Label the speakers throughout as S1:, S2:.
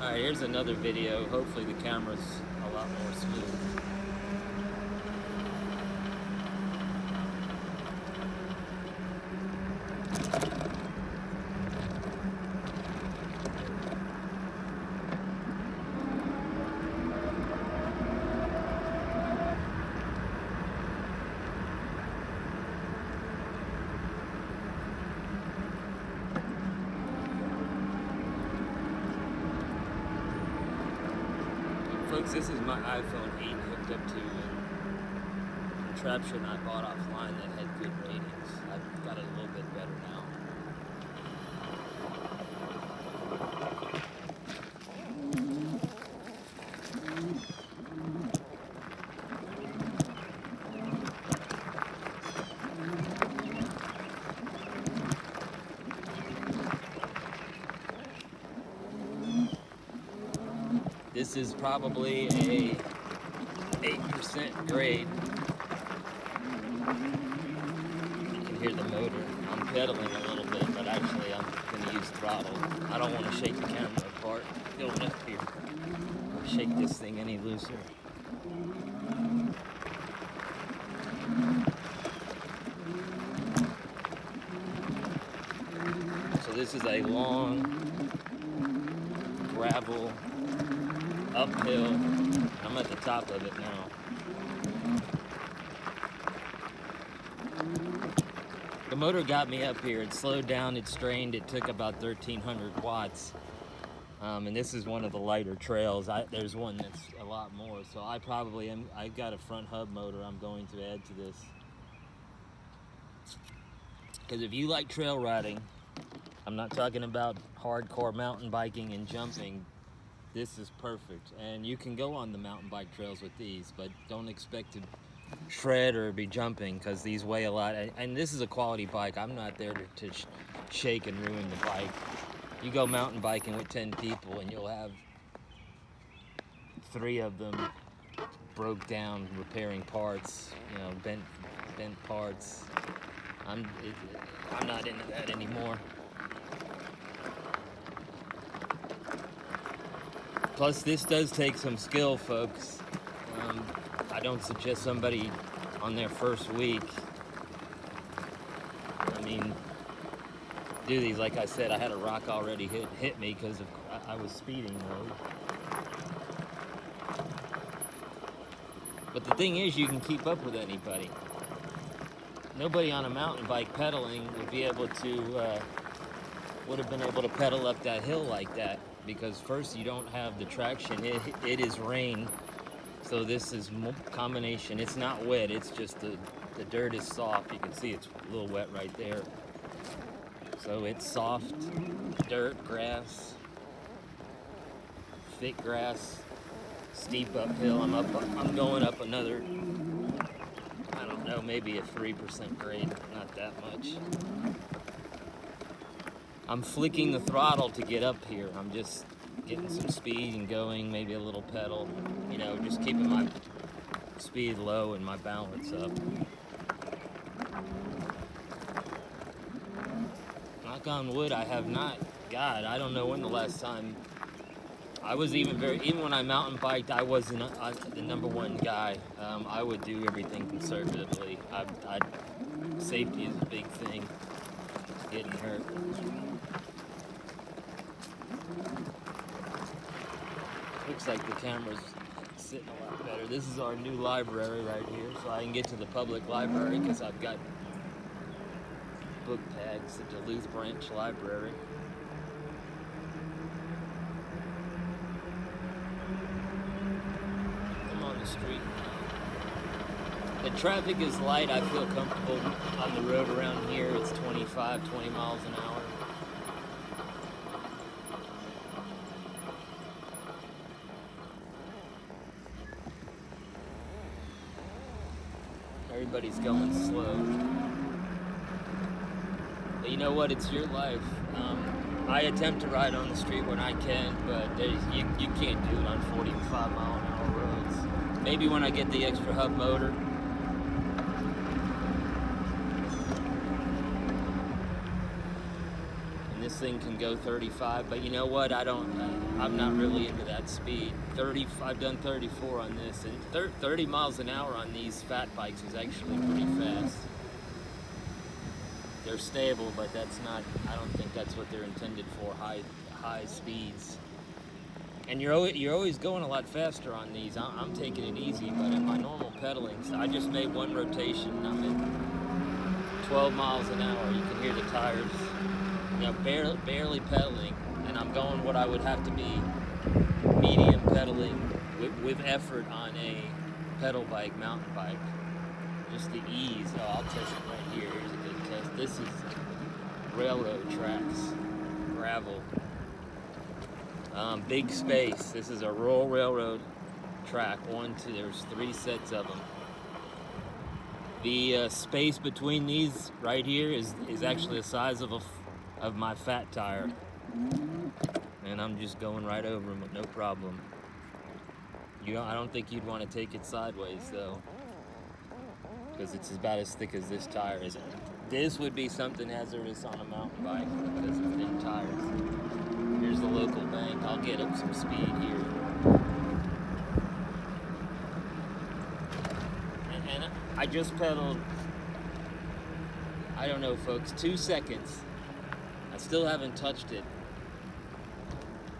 S1: Alright, here's another video. Hopefully the camera's a lot more smooth. Folks, this is my iPhone 8 hooked up to a contraption I bought offline that had good ratings. I've got it a little bit better now. This is probably a 8% grade. You can hear the motor. I'm pedaling a little bit, but actually I'm going to use throttle. I don't want to shake the camera apart going up here or shake this thing any looser. So this is a long gravel uphill. I'm at the top of it now. The motor got me up here. It slowed down, it strained, it took about 1,300 watts. And this is one of the lighter trails. There's one that's a lot more. So I got a front hub motor I'm going to add to this. Because if you like trail riding, I'm not talking about hardcore mountain biking and jumping, this is perfect. And you can go on the mountain bike trails with these, but don't expect to shred or be jumping because these weigh a lot. And this is a quality bike. I'm not there to shake and ruin the bike. You go mountain biking with 10 people and you'll have 3 of them broke down repairing parts, bent parts. I'm not into that anymore. Plus, this does take some skill, folks. I don't suggest somebody on their first week, do these. Like I said, I had a rock already hit me because I was speeding though. But the thing is, you can keep up with anybody. Nobody on a mountain bike pedaling would have been able to pedal up that hill like that. Because first, you don't have the traction. It is rain, so this is combination. It's not wet. It's just the dirt is soft. You can see it's a little wet right there. So it's soft dirt, grass, thick grass, steep uphill. I'm going up another, I don't know, maybe a 3% grade. Not that much. I'm flicking the throttle to get up here. I'm just getting some speed and going, maybe a little pedal, just keeping my speed low and my balance up. Knock on wood, I have not. God, I don't know when the last time. I was even when I mountain biked, I wasn't the number one guy. I would do everything conservatively. Safety is a big thing. Getting hurt. Looks like the camera's sitting a lot better. This is our new library right here, so I can get to the public library because I've got book tags, the Duluth Branch Library. I'm on the street now. The traffic is light. I feel comfortable on the road around here. It's 20 miles an hour. Everybody's going slow. But you know what? It's your life. I attempt to ride on the street when I can, but you can't do it on 45 mile an hour roads. Maybe when I get the extra hub motor. And this thing can go 35, but you know what? I'm not really into that speed. I've done 34 on this, and 30 miles an hour on these fat bikes is actually pretty fast. They're stable, but that's not, I don't think that's what they're intended for, high speeds. And you're always going a lot faster on these. I'm taking it easy, but in my normal pedaling, so I just made one rotation, and I'm at 12 miles an hour. You can hear the tires, you know, barely pedaling, and I'm going what I would have to be medium pedaling with effort on a pedal bike, mountain bike. Just the ease. Oh, I'll test it right here. Here's a good test. This is railroad tracks, gravel, big space. This is a rural railroad track. There's 3 sets of them. The space between these right here is actually the size of my fat tire, and I'm just going right over them with no problem. I don't think you'd want to take it sideways though, because it's about as thick as this tire is. This would be something hazardous on a mountain bike because of thin tires. Here's the local bank. I'll get up some speed here. And I just pedaled, I don't know folks, 2 seconds. I still haven't touched it.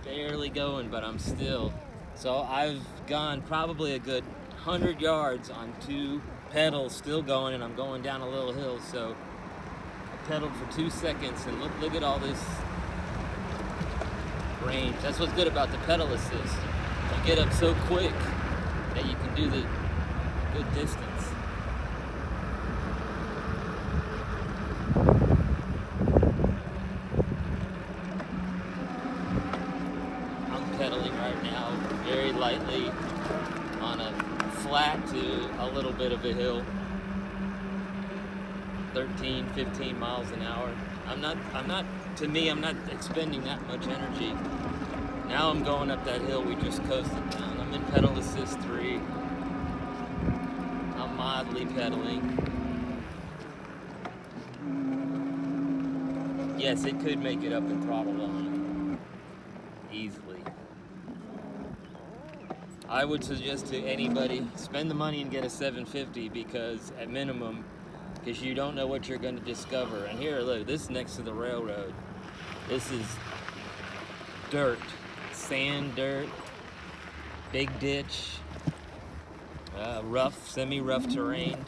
S1: Barely going, but I'm still. So I've gone probably a good 100 yards on 2 pedals, still going, and I'm going down a little hill. So I pedaled for 2 seconds, and look at all this range. That's what's good about the pedal assist. You get up so quick that you can do the good distance. I'm pedaling right now very lightly on a flat to a little bit of a hill. 13, 15 miles an hour. To me, I'm not expending that much energy. Now I'm going up that hill we just coasted down. I'm in pedal assist 3. I'm mildly pedaling. Yes, it could make it up in throttle on easily. I would suggest to anybody, spend the money and get a 750 because at minimum, because you don't know what you're going to discover. And here, look, this is next to the railroad. This is dirt, sand, dirt, big ditch, rough, semi-rough terrain.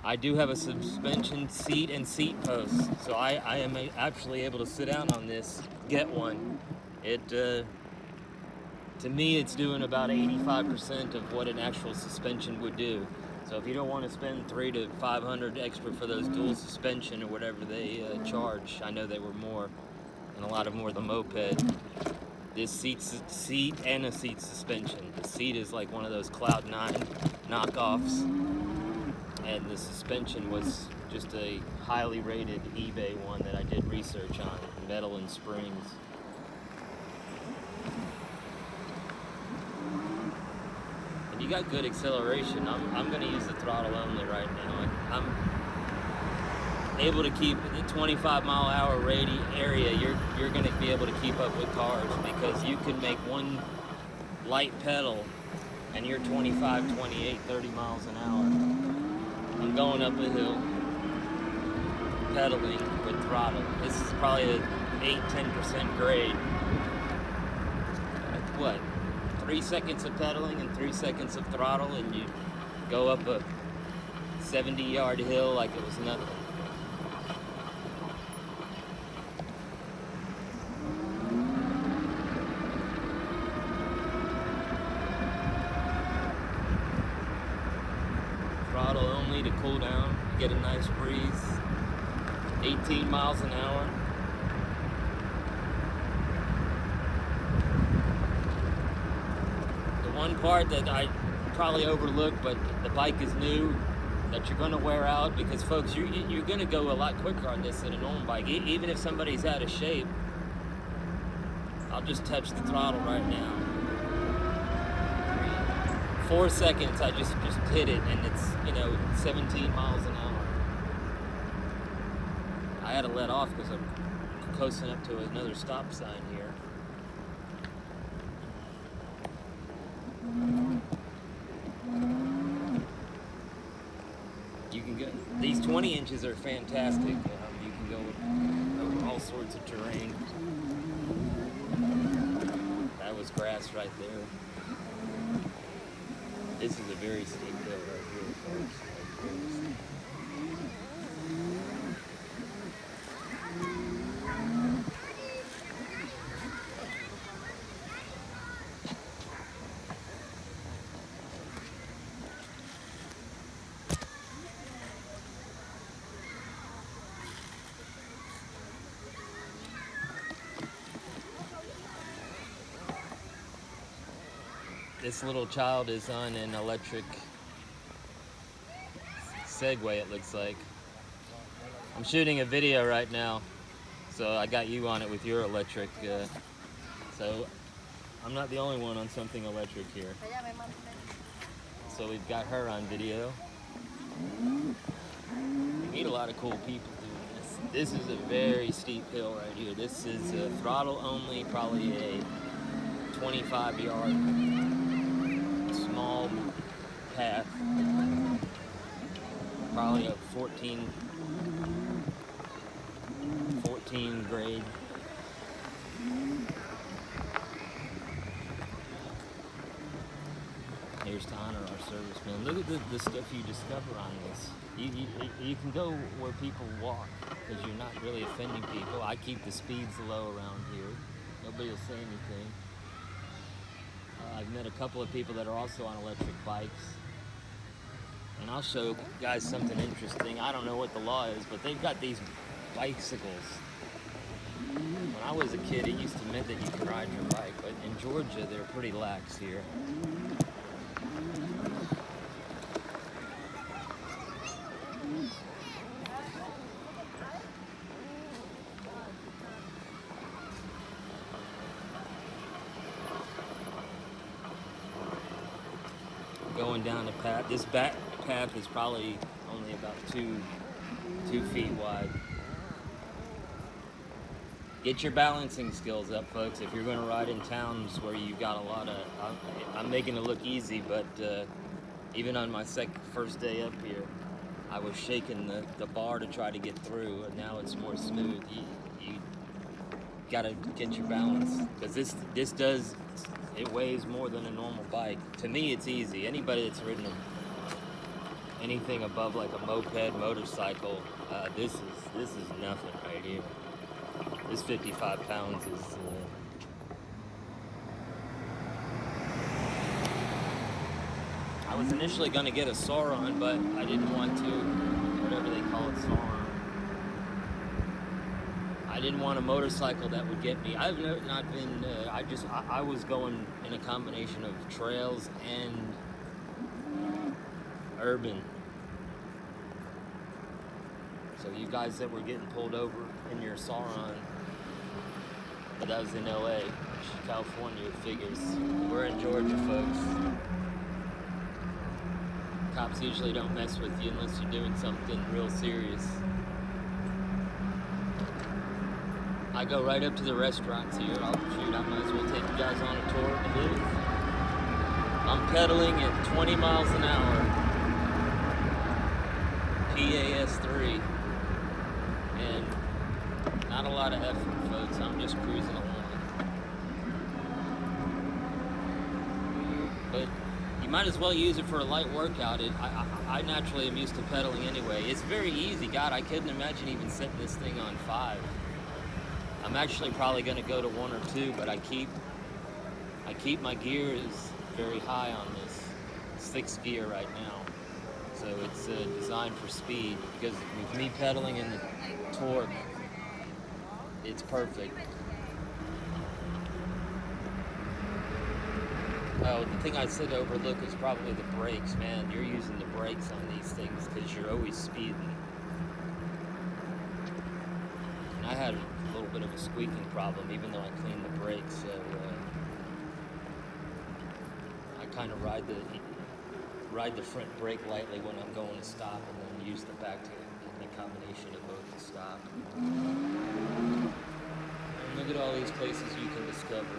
S1: I do have a suspension seat and seat post, so I am actually able to sit down on this, get one. To me, it's doing about 85% of what an actual suspension would do. So if you don't want to spend $300 to $500 extra for those dual suspension or whatever they charge, I know they were more, and a lot of them were the moped. This seat and a seat suspension. The seat is like one of those Cloud 9 knockoffs, and the suspension was just a highly rated eBay one that I did research on, metal and springs. And you got good acceleration. I'm going to use the throttle only right now. I'm able to keep the 25-mile-an-hour area. You're going to be able to keep up with cars because you can make one light pedal and you're 25, 28, 30 miles an hour. I'm going up a hill, pedaling with throttle. This is probably an 8-10% grade. What? 3 seconds of pedaling and 3 seconds of throttle, and you go up a 70-yard hill like it was nothing. Throttle only to cool down, get a nice breeze. 18 miles an hour. One part that I probably overlooked, but the bike is new, that you're going to wear out because, folks, you're going to go a lot quicker on this than a normal bike. Even if somebody's out of shape, I'll just touch the throttle right now. 4 seconds, I just hit it, and it's, 17 miles an hour. to let off because I'm coasting up to another stop sign here. You can go, these 20 inches are fantastic. You can go over all sorts of terrain. That was grass right there. This is a very steep hill right here, folks. Very steep. This little child is on an electric Segway, it looks like. I'm shooting a video right now, so I got you on it with your electric. So I'm not the only one on something electric here. So we've got her on video. We meet a lot of cool people doing this. This is a very steep hill right here. This is a throttle only, probably a 25-yard small path, probably a 14 grade. Here's to honor our servicemen. Look at the stuff you discover on this. You can go where people walk because you're not really offending people. I keep the speeds low around here. Nobody will say anything. I've met a couple of people that are also on electric bikes. And I'll show guys something interesting. I don't know what the law is, but they've got these bicycles. When I was a kid, it used to mean that you could ride your bike, but in Georgia, they're pretty lax here. Going down the path. This back path is probably only about 2 feet wide. Get your balancing skills up, folks. If you're going to ride in towns where you've got a lot of, I'm making it look easy, but even on my first day up here, I was shaking the bar to try to get through, and now it's more smooth. You gotta get your balance, because it weighs more than a normal bike. To me, it's easy. Anybody that's ridden anything above like a moped, motorcycle, this is nothing right here. This 55 pounds is. I was initially going to get a Sauron, but I didn't want to, whatever they call it, Sauron. I didn't want a motorcycle that would get me. I've not been, I was going in a combination of trails and urban. So you guys that were getting pulled over in your Sauron, but that was in LA, California, figures. We're in Georgia, folks. Cops usually don't mess with you unless you're doing something real serious. I go right up to the restaurants here. I might as well take you guys on a tour of the booth. I'm pedaling at 20 miles an hour. PAS3. And not a lot of effort, folks. I'm just cruising along. But you might as well use it for a light workout. I naturally am used to pedaling anyway. It's very easy. God, I couldn't imagine even setting this thing on 5. I'm actually probably going to go to 1 or 2, but I keep my gears very high on this. 6th gear right now. So it's designed for speed, because with me pedaling and the torque, it's perfect. Oh, the thing I said to overlook is probably the brakes, man. You're using the brakes on these things because you're always speeding. And I had a little bit of a squeaking problem, even though I cleaned the brakes. So I kind of ride the front brake lightly when I'm going to stop, and then use the back to the combination of both to stop. And look at all these places you can discover.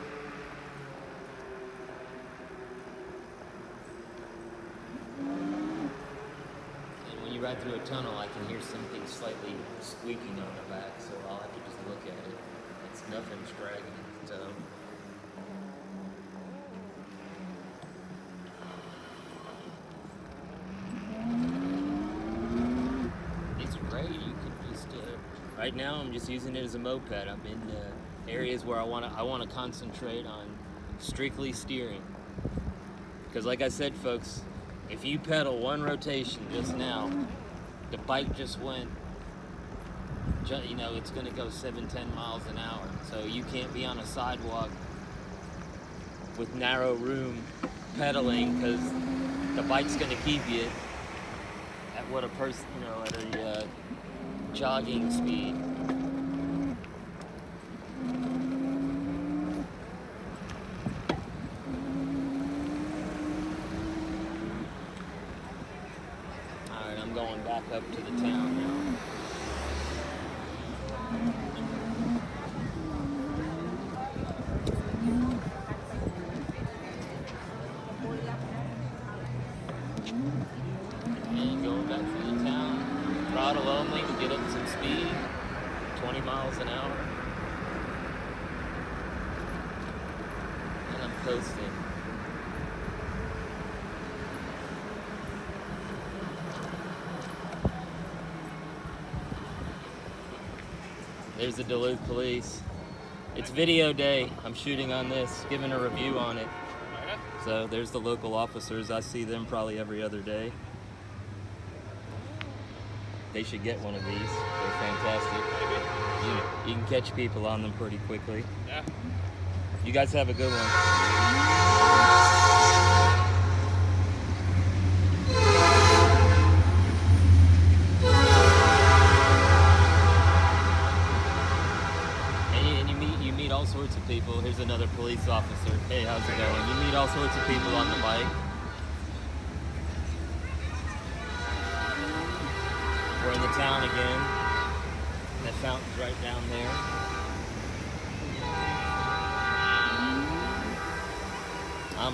S1: And when you ride through a tunnel, I can hear something slightly squeaking on the back, so I'll have to just look at it. It's nothing's dragging, so. Right now, I'm just using it as a moped. I'm in areas where I want to concentrate on strictly steering. Because, like I said, folks, if you pedal one rotation just now, the bike just went. You know, it's going to go 7-10 miles an hour. So you can't be on a sidewalk with narrow room pedaling, because the bike's going to keep you at what a person, you know, at a jogging speed. Alright, I'm going back up to the town now. And going back through the town, throttle only to get up some speed, 20 miles an hour. And I'm coasting. There's the Duluth police. It's video day. I'm shooting on this, giving a review on it. So there's the local officers. I see them probably every other day. They should get one of these. They're fantastic. You can catch people on them pretty quickly. Yeah. You guys have a good one. All sorts of people. Here's another police officer. Hey, how's it going? You meet all sorts of people on the bike. We're in the town again. That fountain's right down there.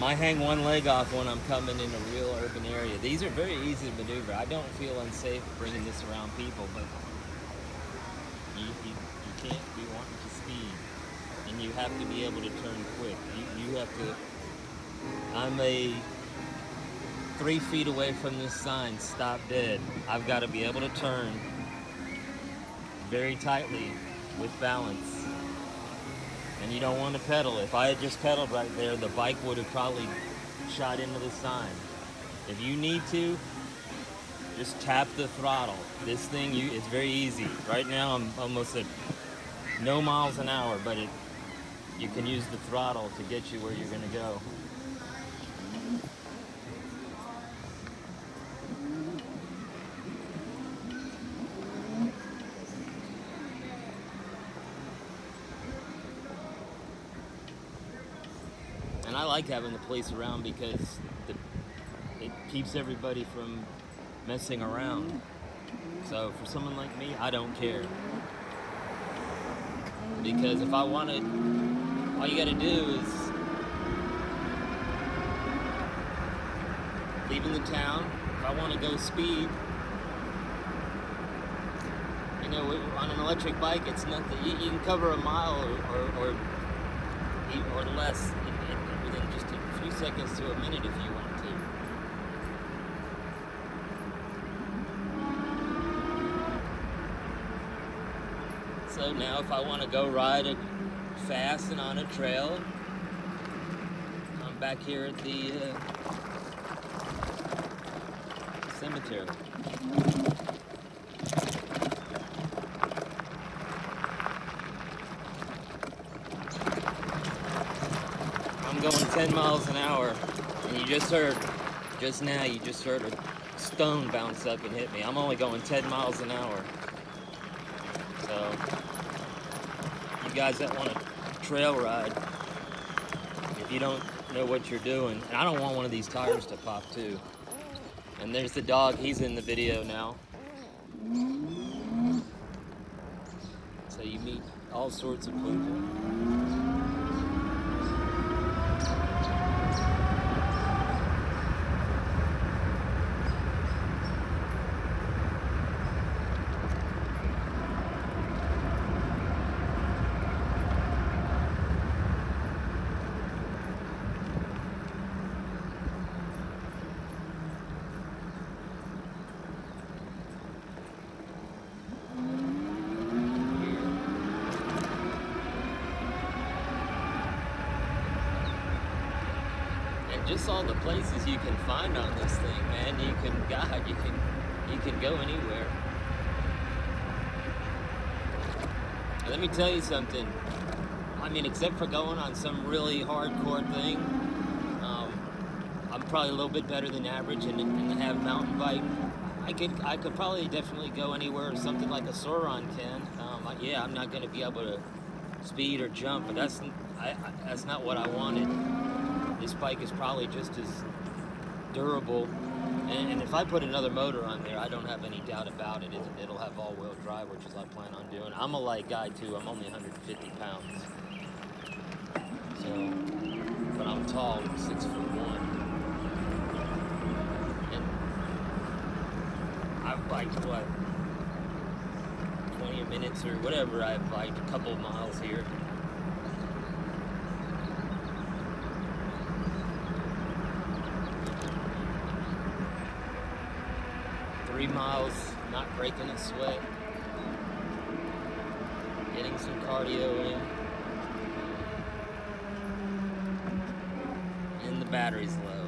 S1: I hang one leg off when I'm coming in a real urban area. These are very easy to maneuver. I don't feel unsafe bringing this around people, but you can't be wanting to speed. And you have to be able to turn quick. You have to. I'm 3 feet away from this sign, stop dead. I've got to be able to turn very tightly with balance. And you don't want to pedal. If I had just pedaled right there, the bike would have probably shot into the sign. If you need to, just tap the throttle. This thing is very easy. Right now I'm almost at no miles an hour, but you can use the throttle to get you where you're going to go. And I like having the police around because it keeps everybody from messing around. So for someone like me, I don't care. Because if I wanted, all you gotta do is leaving the town. If I want to go speed, you know, on an electric bike, it's nothing. You can cover a mile or less within just a few seconds to a minute if you want to. So now if I want to go ride it fast and on a trail, I'm back here at the cemetery. I'm going 10 miles an hour, and you just heard a stone bounce up and hit me. I'm only going 10 miles an hour. So, you guys that want to trail ride, if you don't know what you're doing, and I don't want one of these tires to pop too. And there's the dog, he's in the video now. all sorts of people. Just all the places you can find on this thing, man. You can go anywhere. Let me tell you something. I mean, except for going on some really hardcore thing, I'm probably a little bit better than average and have mountain bike. I could probably definitely go anywhere something like a Sauron can. Yeah, I'm not going to be able to speed or jump, but that's not what I wanted. This bike is probably just as durable, and if I put another motor on there, I don't have any doubt about it. It'll have all-wheel drive, which is what I plan on doing. I'm a light guy too. I'm only 150 pounds, so, but I'm tall. I'm 6'1", and I've biked 20 minutes or whatever. I've biked a couple of miles here. 3 miles, not breaking a sweat, getting some cardio in, and the battery's low.